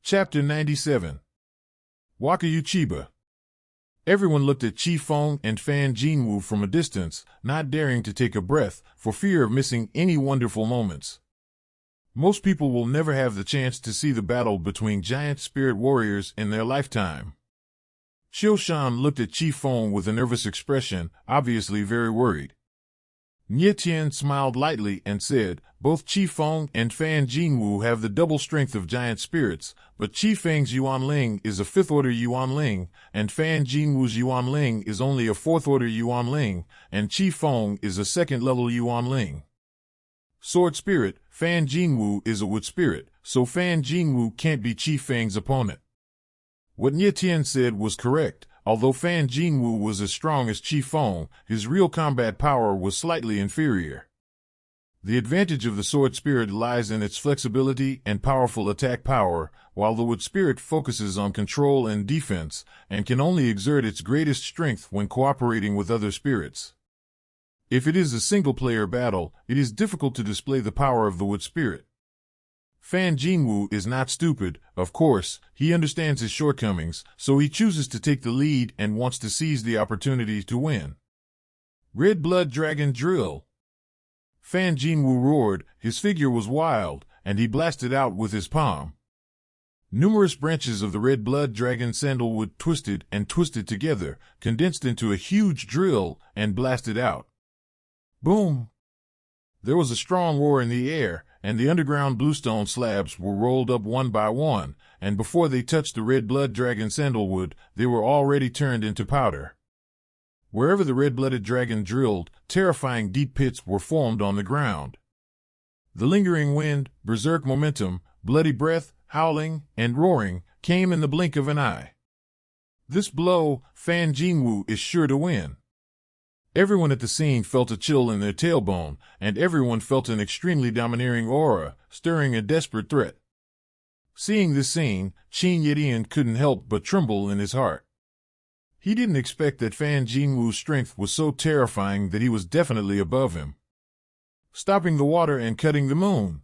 Chapter 97. Wakayu Chiba. Everyone looked at Chi Feng and Fan Jinwu from a distance, not daring to take a breath for fear of missing any wonderful moments. Most people will never have the chance to see the battle between giant spirit warriors in their lifetime. Xiu Shan looked at Chi Feng with a nervous expression, obviously very worried. Nie Tian smiled lightly and said, "Both Chi Feng and Fan Jinwu have the double strength of giant spirits, but Chi Feng's Yuanling is a 5th-order Yuanling, and Fan Jinwu's Yuanling is only a 4th-order Yuanling, and Chi Feng is a 2nd-level Yuanling. Sword spirit, Fan Jinwu is a wood spirit, so Fan Jinwu can't be Chi Feng's opponent." What Nie Tian said was correct. Although Fan Jinwu was as strong as Chi Feng, his real combat power was slightly inferior. The advantage of the sword spirit lies in its flexibility and powerful attack power, while the wood spirit focuses on control and defense, and can only exert its greatest strength when cooperating with other spirits. If it is a single-player battle, it is difficult to display the power of the wood spirit. Fan Jinwu is not stupid, of course, he understands his shortcomings, so he chooses to take the lead and wants to seize the opportunity to win. Red Blood Dragon Drill. Fan Jinwu roared, his figure was wild, and he blasted out with his palm. Numerous branches of the Red Blood Dragon sandalwood twisted and twisted together, condensed into a huge drill, and blasted out. Boom! There was a strong roar in the air, and the underground bluestone slabs were rolled up one by one, and before they touched the Red Blood Dragon sandalwood, they were already turned into powder. Wherever the red-blooded dragon drilled, terrifying deep pits were formed on the ground. The lingering wind, berserk momentum, bloody breath, howling, and roaring came in the blink of an eye. This blow, Fan Jinwu is sure to win. Everyone at the scene felt a chill in their tailbone, and everyone felt an extremely domineering aura, stirring a desperate threat. Seeing this scene, Qin Yedian couldn't help but tremble in his heart. He didn't expect that Fan Jinwu's strength was so terrifying that he was definitely above him. Stopping the water and cutting the moon.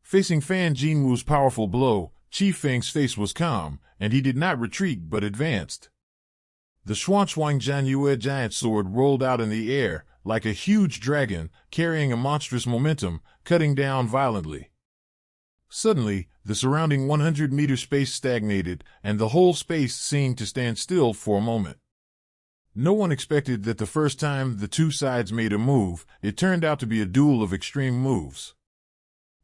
Facing Fan Jinwu's powerful blow, Chi Feng's face was calm, and he did not retreat but advanced. The Xuanchuang Jianyue giant sword rolled out in the air, like a huge dragon, carrying a monstrous momentum, cutting down violently. Suddenly, the surrounding 100-meter space stagnated, and the whole space seemed to stand still for a moment. No one expected that the first time the two sides made a move, it turned out to be a duel of extreme moves.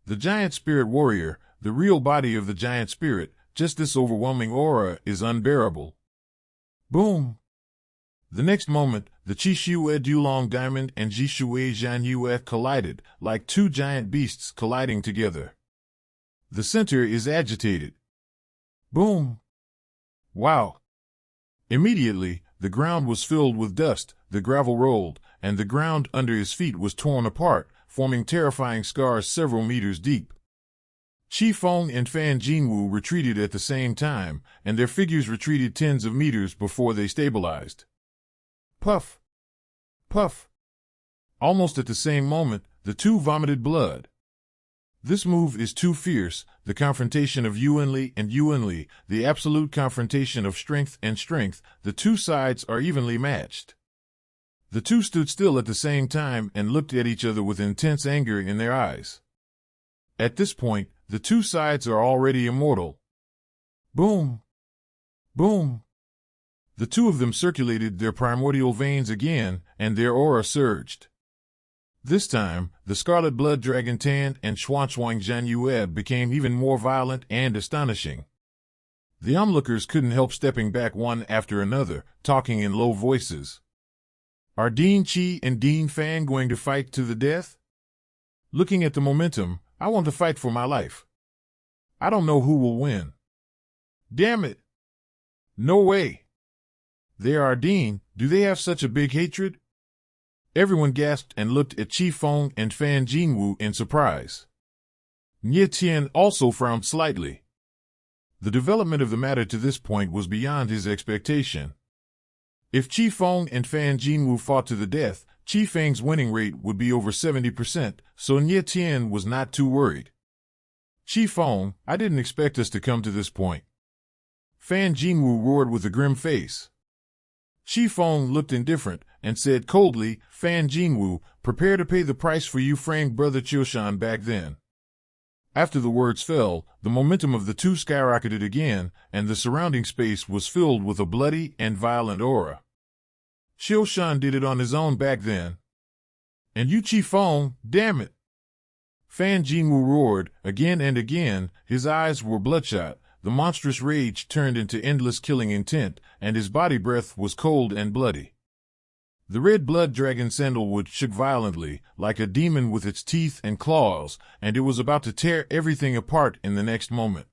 The giant spirit warrior, the real body of the giant spirit, just this overwhelming aura is unbearable. Boom! The next moment, the Qishue Dulong Diamond and Jishue Jianyue collided, like two giant beasts colliding together. The center is agitated. Boom! Wow! Immediately, the ground was filled with dust, the gravel rolled, and the ground under his feet was torn apart, forming terrifying scars several meters deep. Chi Feng and Fan Jinwu retreated at the same time, and their figures retreated tens of meters before they stabilized. Puff! Puff! Almost at the same moment, the two vomited blood. This move is too fierce, the confrontation of Yuanli and Yuanli, the absolute confrontation of strength and strength, the two sides are evenly matched. The two stood still at the same time and looked at each other with intense anger in their eyes. At this point, the two sides are already immortal. Boom! Boom! The two of them circulated their primordial veins again, and their aura surged. This time, the Scarlet Blood Dragon Tan and Xuanchuang Jianyue became even more violent and astonishing. The onlookers couldn't help stepping back one after another, talking in low voices. Are Dean Qi and Dean Fan going to fight to the death? Looking at the momentum, I want to fight for my life. I don't know who will win. Damn it! No way! They are Dean, do they have such a big hatred? Everyone gasped and looked at Chi Feng and Fan Jinwu in surprise. Nie Tian also frowned slightly. The development of the matter to this point was beyond his expectation. If Chi Feng and Fan Jinwu fought to the death, Chi Feng's winning rate would be over 70%, so Nie Tian was not too worried. Chi Fong, I didn't expect us to come to this point. Fan Jinwoo roared with a grim face. Chi Fong looked indifferent and said coldly, Fan Jinwoo, prepare to pay the price for you framed brother Chioshan back then. After the words fell, the momentum of the two skyrocketed again, and the surrounding space was filled with a bloody and violent aura. Chioshan did it on his own back then. And you Chi Fong, damn it! Fan Jinwoo roared, again and again, his eyes were bloodshot, the monstrous rage turned into endless killing intent, and his body breath was cold and bloody. The red blood dragon sandalwood shook violently, like a demon with its teeth and claws, and it was about to tear everything apart in the next moment.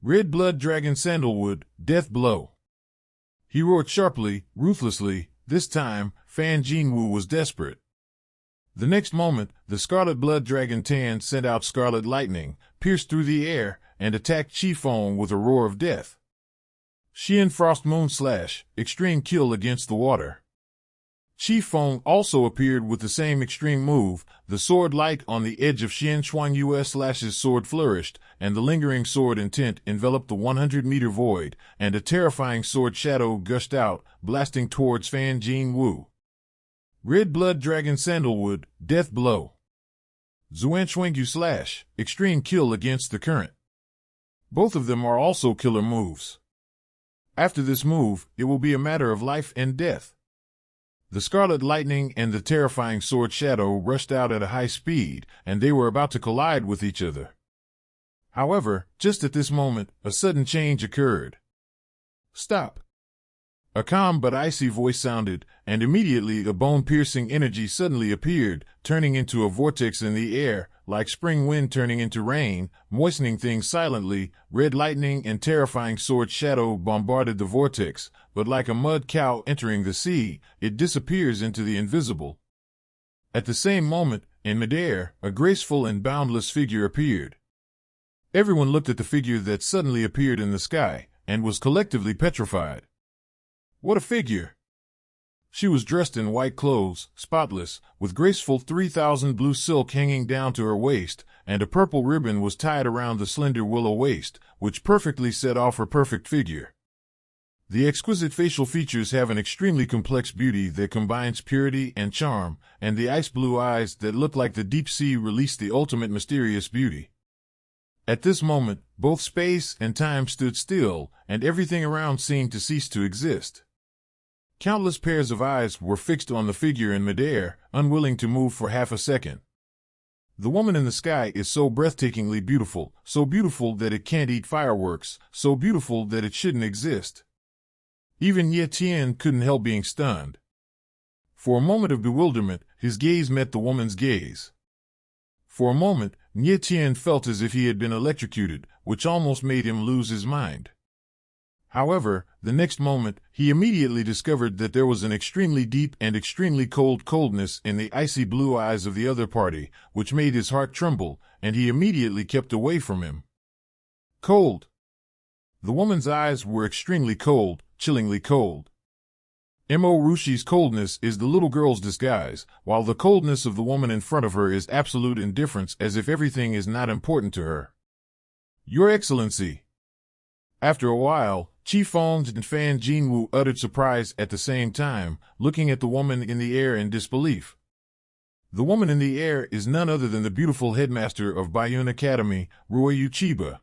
Red blood dragon sandalwood, death blow. He roared sharply, ruthlessly. This time, Fan Jinwoo was desperate. The next moment, the scarlet blood dragon Tan sent out scarlet lightning, pierced through the air, and attacked Chi Fong with a roar of death. Xian Frost Moon Slash, extreme kill against the water. Chi Fong also appeared with the same extreme move. The sword light on the edge of Xian Shuang Yue Slash's sword flourished, and the lingering sword intent enveloped the 100-meter void, and a terrifying sword shadow gushed out, blasting towards Fan Jinwoo. Red blood dragon sandalwood, death blow. Zuan Shuangyu Slash, extreme kill against the current. Both of them are also killer moves. After this move, it will be a matter of life and death. The scarlet lightning and the terrifying sword shadow rushed out at a high speed, and they were about to collide with each other. However, just at this moment, a sudden change occurred. Stop! A calm but icy voice sounded, and immediately a bone-piercing energy suddenly appeared, turning into a vortex in the air, like spring wind turning into rain, moistening things silently. Red lightning and terrifying sword shadow bombarded the vortex, but like a mud cow entering the sea, it disappears into the invisible. At the same moment, in midair, a graceful and boundless figure appeared. Everyone looked at the figure that suddenly appeared in the sky, and was collectively petrified. What a figure! She was dressed in white clothes, spotless, with graceful 3,000 blue silk hanging down to her waist, and a purple ribbon was tied around the slender willow waist, which perfectly set off her perfect figure. The exquisite facial features have an extremely complex beauty that combines purity and charm, and the ice-blue eyes that look like the deep sea release the ultimate mysterious beauty. At this moment, both space and time stood still, and everything around seemed to cease to exist. Countless pairs of eyes were fixed on the figure in midair, unwilling to move for half a second. The woman in the sky is so breathtakingly beautiful, so beautiful that it can't eat fireworks, so beautiful that it shouldn't exist. Even Ye Tian couldn't help being stunned. For a moment of bewilderment, his gaze met the woman's gaze. For a moment, Ye Tian felt as if he had been electrocuted, which almost made him lose his mind. However, the next moment, he immediately discovered that there was an extremely deep and extremely coldness in the icy blue eyes of the other party, which made his heart tremble, and he immediately kept away from him. Cold. The woman's eyes were extremely cold, chillingly cold. Mo Rushi's coldness is the little girl's disguise, while the coldness of the woman in front of her is absolute indifference, as if everything is not important to her. Your Excellency. After a while, Chi Fong and Fan Jinwoo uttered surprise at the same time, looking at the woman in the air in disbelief. The woman in the air is none other than the beautiful headmaster of Bayun Academy, Wakayu Chiba.